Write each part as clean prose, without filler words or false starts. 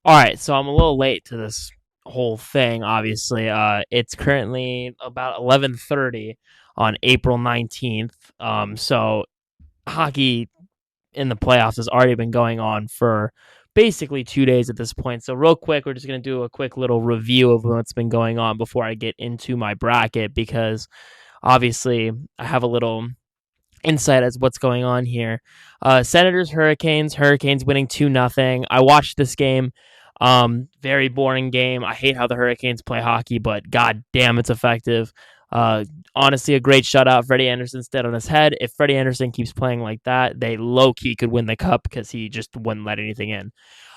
All right, so I'm a little late to this whole thing. Obviously, it's currently about 11:30 on April 19th. So hockey in the playoffs has already been going on for basically 2 days at this point. So real quick, we're just gonna do a quick little review of what's been going on before I get into my bracket because obviously I have a little insight as what's going on here. Senators, Hurricanes winning 2-0. I watched this game. Very boring game. I hate how the Hurricanes play hockey, but god damn, it's effective. Uh, Honestly, a great shutout. Freddie Anderson's dead on his head. If Freddie Anderson keeps playing like that, they low key could win the cup because he just wouldn't let anything in.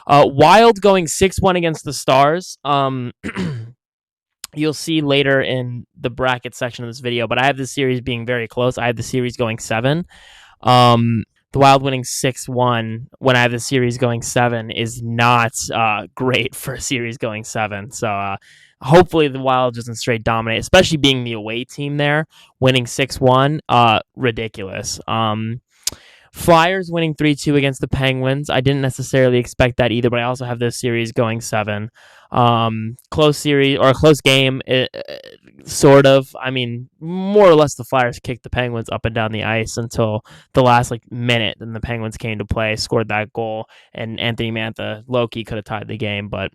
Wild going 6-1 against the Stars. You'll see later in the bracket section of this video, but I have this series being very close. I have the series going 7. The Wild winning 6-1 when I have the series going 7 is not great for a series going 7. So hopefully the Wild doesn't straight dominate, especially being the away team there, winning 6-1. Ridiculous. Flyers winning 3-2 against the Penguins. I didn't necessarily expect that either, but I also have this series going 7. Close series or a close game, sort of. I mean, more or less, the Flyers kicked the Penguins up and down the ice until the last minute. Then the Penguins came to play, scored that goal, and Anthony Mantha low-key could have tied the game, but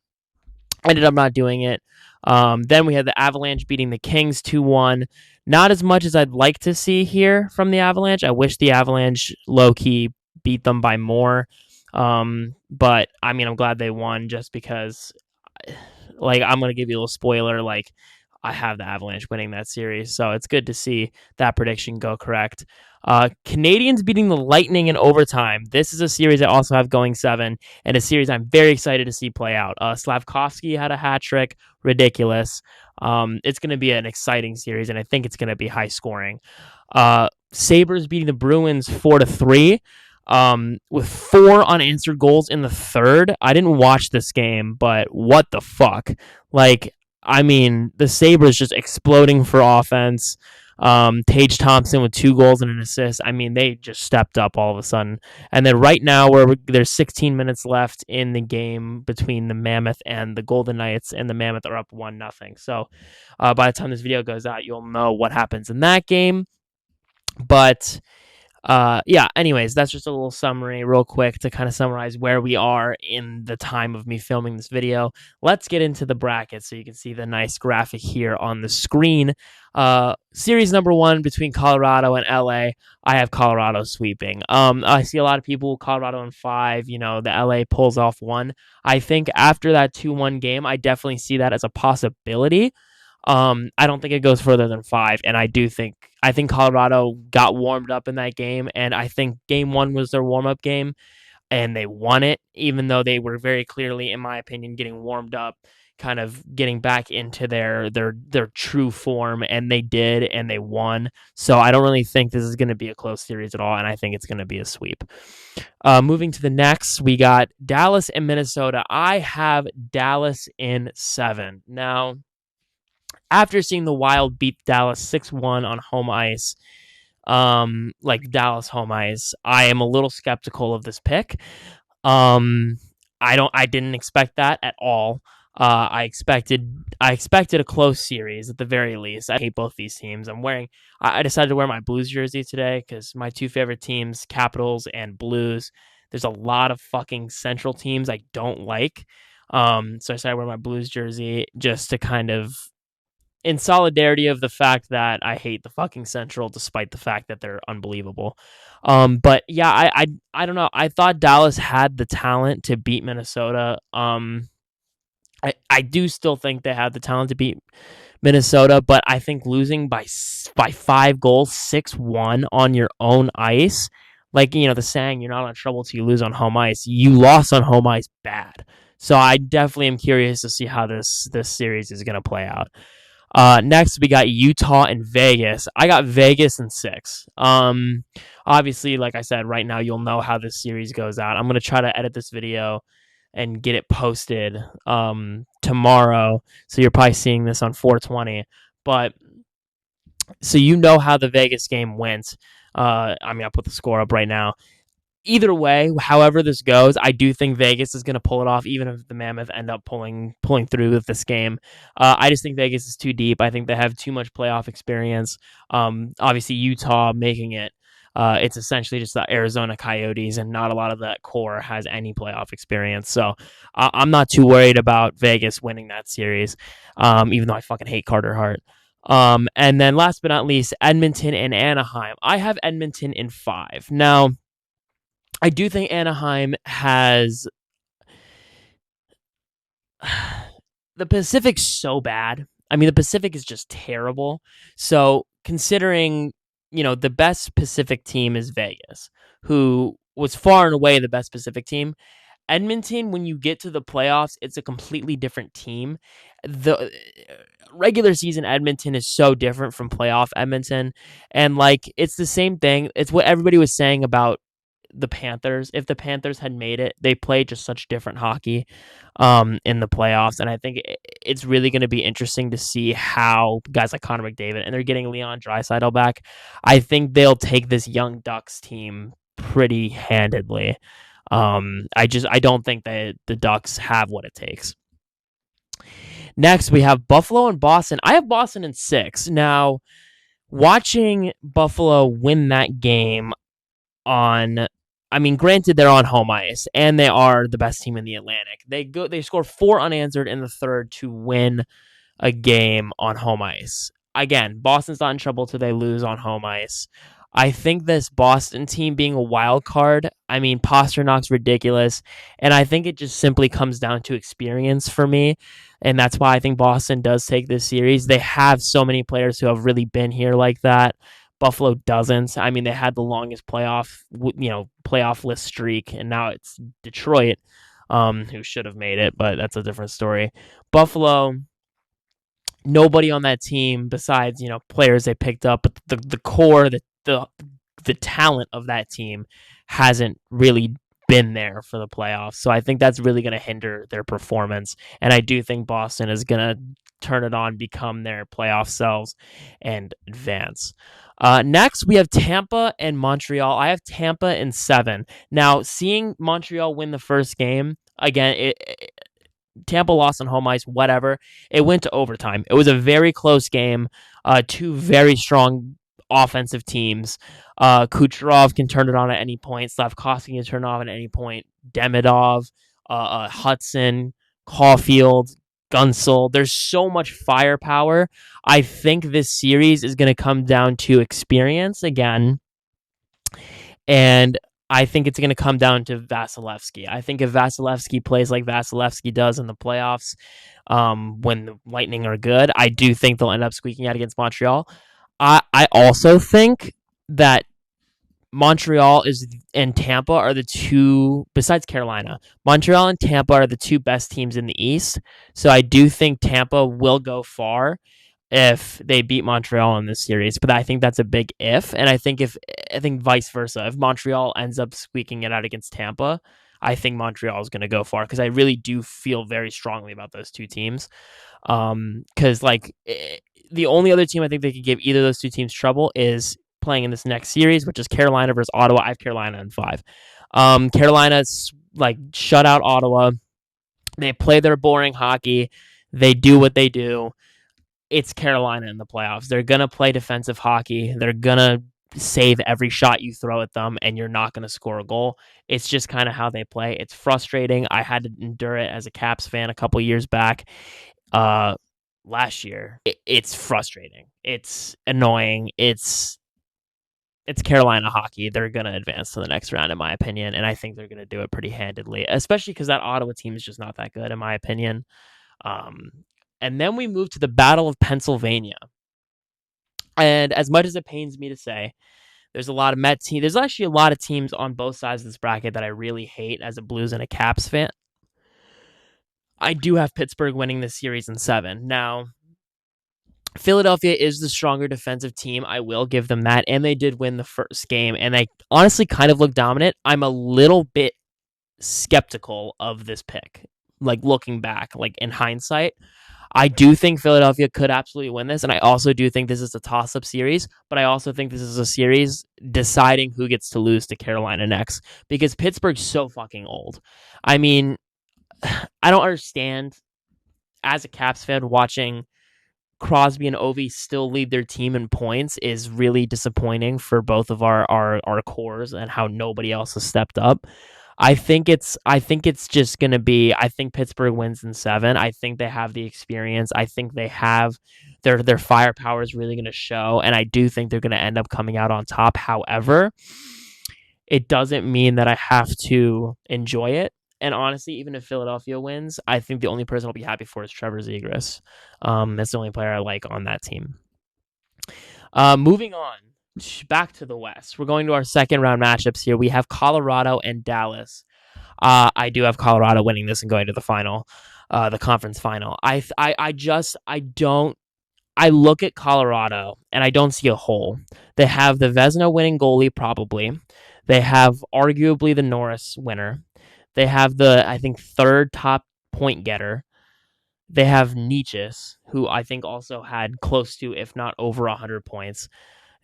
ended up not doing it. Then we had the Avalanche beating the Kings 2-1. Not as much as I'd like to see here from the Avalanche. I wish the Avalanche low-key beat them by more. But I mean, I'm glad they won just because, I'm going to give you a little spoiler. I have the Avalanche winning that series. So it's good to see that prediction go correct. Canadians beating the Lightning in overtime. This is a series I also have going 7, and a series I'm very excited to see play out. Slavkovsky had a hat trick. Ridiculous. It's going to be an exciting series, and I think it's going to be high scoring. Sabres beating the Bruins 4-3. With 4 unanswered goals in the third. I didn't watch this game, but what the fuck? The Sabres just exploding for offense. Tage Thompson with 2 goals and an assist. I mean, they just stepped up all of a sudden. And then right now, there's 16 minutes left in the game between the Mammoth and the Golden Knights, and the Mammoth are up 1-0. So by the time this video goes out, you'll know what happens in that game. But anyways, that's just a little summary real quick to kind of summarize where we are in the time of me filming this video. Let's get into the bracket so you can see the nice graphic here on the screen. Series number 1 between Colorado and LA. I have Colorado sweeping. I see a lot of people Colorado in 5, the LA pulls off 1. I think after that 2-1 game, I definitely see that as a possibility. I don't think it goes further than 5, and I think Colorado got warmed up in that game, and I think game 1 was their warm-up game, and they won it, even though they were very clearly, in my opinion, getting warmed up, kind of getting back into their true form, and they did, and they won. So I don't really think this is going to be a close series at all, and I think it's going to be a sweep. Moving to the next, we got Dallas and Minnesota. I have Dallas in 7. Now, after seeing the Wild beat Dallas 6-1 on home ice, Dallas home ice, I am a little skeptical of this pick. I didn't expect that at all. I expected a close series at the very least. I hate both these teams. I decided to wear my Blues jersey today because my 2 favorite teams, Capitals and Blues. There's a lot of fucking Central teams I don't like. So I decided to wear my Blues jersey just to kind of, in solidarity of the fact that I hate the fucking Central, despite the fact that they're unbelievable. But yeah, I don't know. I thought Dallas had the talent to beat Minnesota. I do still think they have the talent to beat Minnesota, but I think losing by 5 goals, 6-1 on your own ice, the saying, you're not in trouble till you lose on home ice. You lost on home ice bad. So I definitely am curious to see how this series is going to play out. Next, we got Utah and Vegas. I got Vegas in 6. Obviously, like I said, right now you'll know how this series goes out. I'm going to try to edit this video and get it posted tomorrow. So you're probably seeing this on 420. But so you know how the Vegas game went. I'll put the score up right now. either way, however this goes, I do think Vegas is going to pull it off, even if the Mammoth end up pulling through with this game. I just think Vegas is too deep. I think they have too much playoff experience. Obviously, Utah making it. It's essentially just the Arizona Coyotes, and not a lot of that core has any playoff experience. So I'm not too worried about Vegas winning that series, even though I fucking hate Carter Hart. And then last but not least, Edmonton and Anaheim. I have Edmonton in 5. Now, I do think Anaheim has the Pacific's so bad. I mean, the Pacific is just terrible. So considering, the best Pacific team is Vegas, who was far and away the best Pacific team. Edmonton, when you get to the playoffs, it's a completely different team. The regular season Edmonton is so different from playoff Edmonton. And it's the same thing. It's what everybody was saying about the Panthers. If the Panthers had made it, they played just such different hockey in the playoffs, and I think it's really going to be interesting to see how guys like Connor McDavid, and they're getting Leon Draisaitl back. I think they'll take this young Ducks team pretty handedly. I don't think that the Ducks have what it takes. Next, we have Buffalo and Boston. I have Boston in 6. Now, watching Buffalo win that game granted, they're on home ice, and they are the best team in the Atlantic. They score 4 unanswered in the third to win a game on home ice. Again, Boston's not in trouble till they lose on home ice. I think this Boston team being a wild card, Pasternak's ridiculous, and I think it just simply comes down to experience for me, and that's why I think Boston does take this series. They have so many players who have really been here like that. Buffalo doesn't. They had the longest playoff list streak, and now it's Detroit, who should have made it, but that's a different story. Buffalo, nobody on that team besides players they picked up, but the core, the talent of that team hasn't really been there for the playoffs. So I think that's really going to hinder their performance, and I do think Boston is going to turn it on, become their playoff selves, and advance. Next, we have Tampa and Montreal. I have Tampa in 7. Now, seeing Montreal win the first game, again, Tampa lost on home ice, whatever. It went to overtime. It was a very close game. 2 very strong offensive teams. Kucherov can turn it on at any point. Slavkovsky can turn it on at any point. Demidov, Hudson, Caulfield, Gunsel. There's so much firepower. I think this series is going to come down to experience again. And I think it's going to come down to Vasilevsky. I think if Vasilevsky plays like Vasilevsky does in the playoffs, when the Lightning are good, I do think they'll end up squeaking out against Montreal. I also think that Montreal and Tampa are the two, besides Carolina, Montreal and Tampa are the 2 best teams in the East. So I do think Tampa will go far if they beat Montreal in this series, but I think that's a big if. And I think vice versa. If Montreal ends up squeaking it out against Tampa, I think Montreal is going to go far, because I really do feel very strongly about those 2 teams. Because the only other team I think they could give either of those 2 teams trouble is playing in this next series, which is Carolina versus Ottawa. I have Carolina in 5. Carolina's shut out Ottawa. They play their boring hockey. They do what they do. It's Carolina in the playoffs. They're going to play defensive hockey. They're going to save every shot you throw at them, and you're not going to score a goal. It's just kind of how they play. It's frustrating. I had to endure it as a Caps fan a couple years back. Last year, it's frustrating. It's annoying. It's Carolina hockey. They're going to advance to the next round, in my opinion, and I think they're going to do it pretty handedly, especially because that Ottawa team is just not that good, in my opinion. And then we move to the Battle of Pennsylvania. And as much as it pains me to say, there's a lot of Met teams. There's actually a lot of teams on both sides of this bracket that I really hate as a Blues and a Caps fan. I do have Pittsburgh winning this series in 7. Now, Philadelphia is the stronger defensive team. I will give them that. And they did win the first game. And they honestly kind of look dominant. I'm a little bit skeptical of this pick. Looking back, in hindsight, I do think Philadelphia could absolutely win this, and I also do think this is a toss-up series, but I also think this is a series deciding who gets to lose to Carolina next, because Pittsburgh's so fucking old. I mean, I don't understand, as a Caps fan, watching Crosby and Ovi still lead their team in points is really disappointing for both of our cores, and how nobody else has stepped up. I think it's just gonna be, I think Pittsburgh wins in 7. I think they have the experience. I think they have their firepower is really gonna show, and I do think they're gonna end up coming out on top. However, it doesn't mean that I have to enjoy it. And honestly, even if Philadelphia wins, I think the only person I'll be happy for is Trevor Zegras. That's the only player I like on that team. Moving on, back to the West. We're going to our second round matchups here. We have Colorado and Dallas. I do have Colorado winning this and going to the final, the conference final. I look at Colorado and I don't see a hole. They have the Vezina winning goalie, probably. They have arguably the Norris winner. They have the, I think, third top point getter. They have Nietzsche, who I think also had close to, if not over 100 points.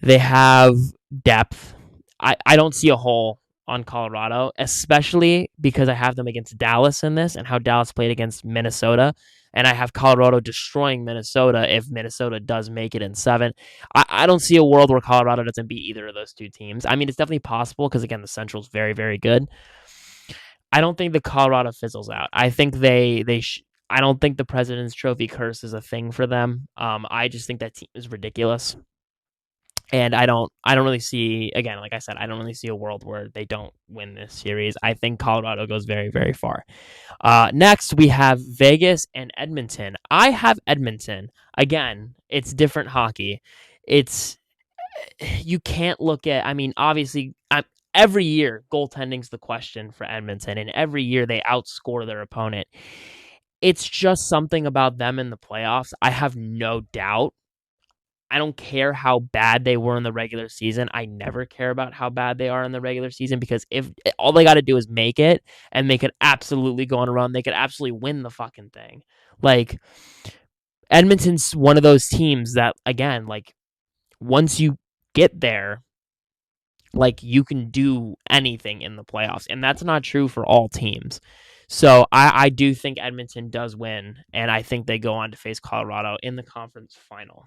They have depth. I don't see a hole on Colorado, especially because I have them against Dallas in this and how Dallas played against Minnesota. And I have Colorado destroying Minnesota if Minnesota does make it in 7. I don't see a world where Colorado doesn't beat either of those two teams. I mean, it's definitely possible because, again, the Central's very, very good. I don't think the Colorado fizzles out. I think I don't think the President's Trophy curse is a thing for them. I just think that team is ridiculous. And I don't really see, again, like I said, I don't really see a world where they don't win this series. I think Colorado goes very, very far. Next, we have Vegas and Edmonton. I have Edmonton. Again, it's different hockey. You can't look at, I mean, obviously, every year, goaltending's the question for Edmonton, and every year they outscore their opponent. It's just something about them in the playoffs. I have no doubt. I don't care how bad they were in the regular season. I never care about how bad they are in the regular season, because if all they got to do is make it, and they could absolutely go on a run, they could absolutely win the fucking thing. Like, Edmonton's one of those teams that, again, like, once you get there, like, you can do anything in the playoffs, and that's not true for all teams. So I do think Edmonton does win, and I think they go on to face Colorado in the conference final.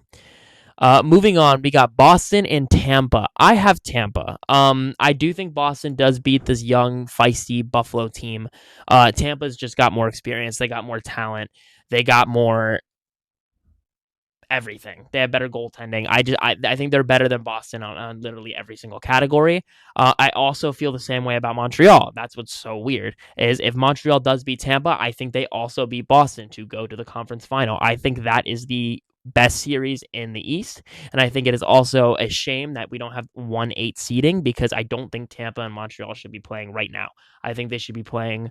Moving on, we got Boston and Tampa. I have Tampa. I do think Boston does beat this young, feisty Buffalo team. Tampa's just got more experience. They got more talent. They got more everything. They have better goaltending. I think they're better than Boston on literally every single category. I also feel the same way about Montreal. That's what's so weird, is if Montreal does beat Tampa, I think they also beat Boston to go to the conference final. I think that is the best series in the East, and I think it is also a shame that we don't have 1-8 seeding, because I don't think Tampa and Montreal should be playing right now. I think they should be playing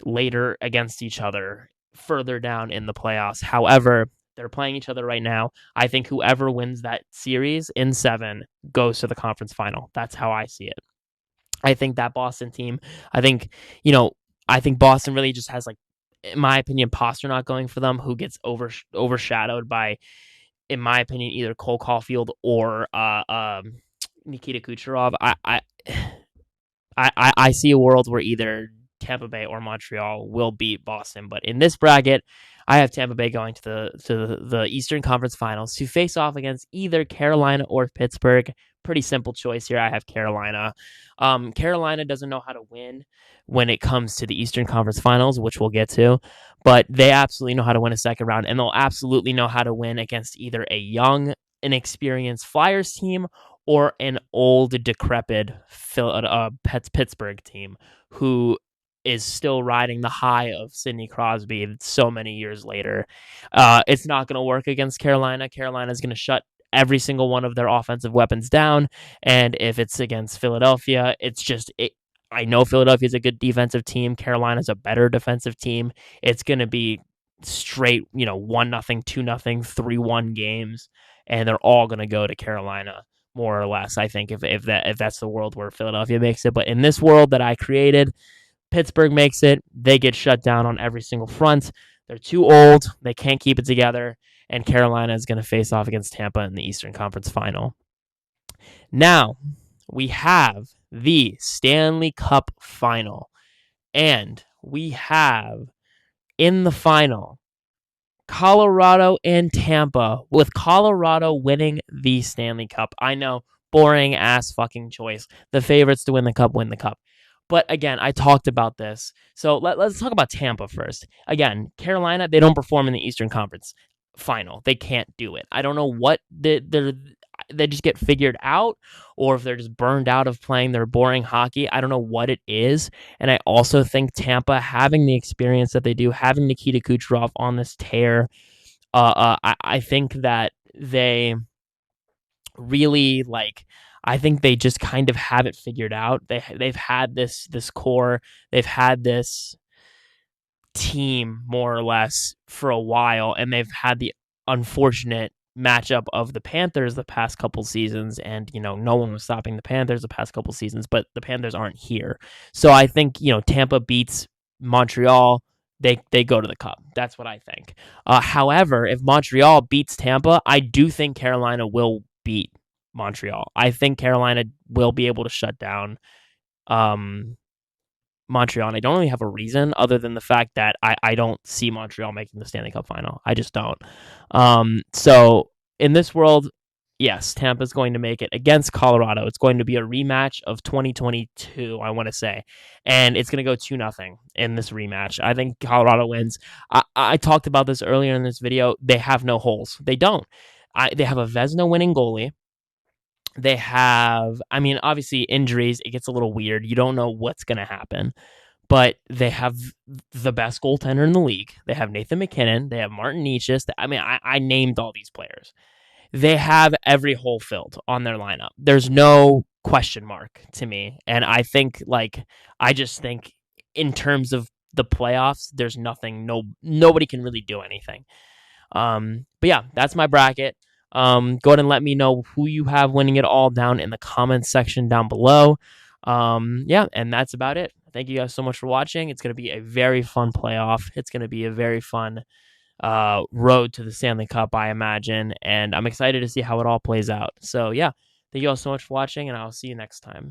later against each other further down in the playoffs. However, they're playing each other right now. I think whoever wins that series in 7 goes to the conference final. That's how I see it. I think that Boston team, I think Boston really just has, like, in my opinion, Pastrnak going for them, who gets overshadowed by, in my opinion, either Cole Caulfield or Nikita Kucherov. I see a world where either Tampa Bay or Montreal will beat Boston, but in this bracket, I have Tampa Bay going to the Eastern Conference Finals to face off against either Carolina or Pittsburgh. Pretty simple choice here. I have Carolina. Carolina doesn't know how to win when it comes to the Eastern Conference Finals, which we'll get to, but they absolutely know how to win a second round, and they'll absolutely know how to win against either a young, inexperienced Flyers team or an old, decrepit Pittsburgh team who is still riding the high of Sidney Crosby so many years later. It's not going to work against Carolina. Carolina is going to shut every single one of their offensive weapons down. And if it's against Philadelphia, I know Philadelphia is a good defensive team. Carolina's a better defensive team. It's going to be straight, 1-0, 2-0, 3-1 games, and they're all going to go to Carolina, more or less. I think if that's the world where Philadelphia makes it. But in this world that I created, Pittsburgh makes it. They get shut down on every single front. They're too old. They can't keep it together. And Carolina is going to face off against Tampa in the Eastern Conference Final. Now, we have the Stanley Cup Final. And we have in the final Colorado and Tampa, with Colorado winning the Stanley Cup. I know, boring ass fucking choice. The favorites to win the cup win the cup. But again, I talked about this. So let's talk about Tampa first. Again, Carolina, they don't perform in the Eastern Conference Final. They can't do it. I don't know what they just get figured out, or if they're just burned out of playing their boring hockey. I don't know what it is. And I also think Tampa, having the experience that they do, having Nikita Kucherov on this tear, I think that they really I think they just kind of have it figured out. They've had this core, they've had this team more or less for a while, and they've had the unfortunate matchup of the Panthers the past couple seasons, and no one was stopping the Panthers the past couple seasons, but the Panthers aren't here. So I think Tampa beats Montreal, they go to the cup. That's what I think. However, if Montreal beats Tampa, I do think Carolina will beat Montreal. I think Carolina will be able to shut down Montreal, and I don't really have a reason other than the fact that I don't see Montreal making the Stanley Cup Final. I just don't. So in this world, yes, Tampa's going to make it against Colorado. It's going to be a rematch of 2022, I want to say, and it's going to go 2-0 in this rematch. I think Colorado wins. I talked about this earlier in this video. They have no holes. They don't. They have a Vezina winning goalie. They have, obviously injuries, it gets a little weird. You don't know what's going to happen, but they have the best goaltender in the league. They have Nathan McKinnon. They have Martin Necas. I named all these players. They have every hole filled on their lineup. There's no question mark to me. And I think, I just think in terms of the playoffs, there's nothing, nobody can really do anything. But yeah, that's my bracket. Go ahead and let me know who you have winning it all down in the comments section down below. Yeah, and that's about it. Thank you guys so much for watching. It's going to be a very fun playoff. It's going to be a very fun road to the Stanley Cup, I imagine, and I'm excited to see how it all plays out. So yeah, thank you all so much for watching, and I'll see you next time.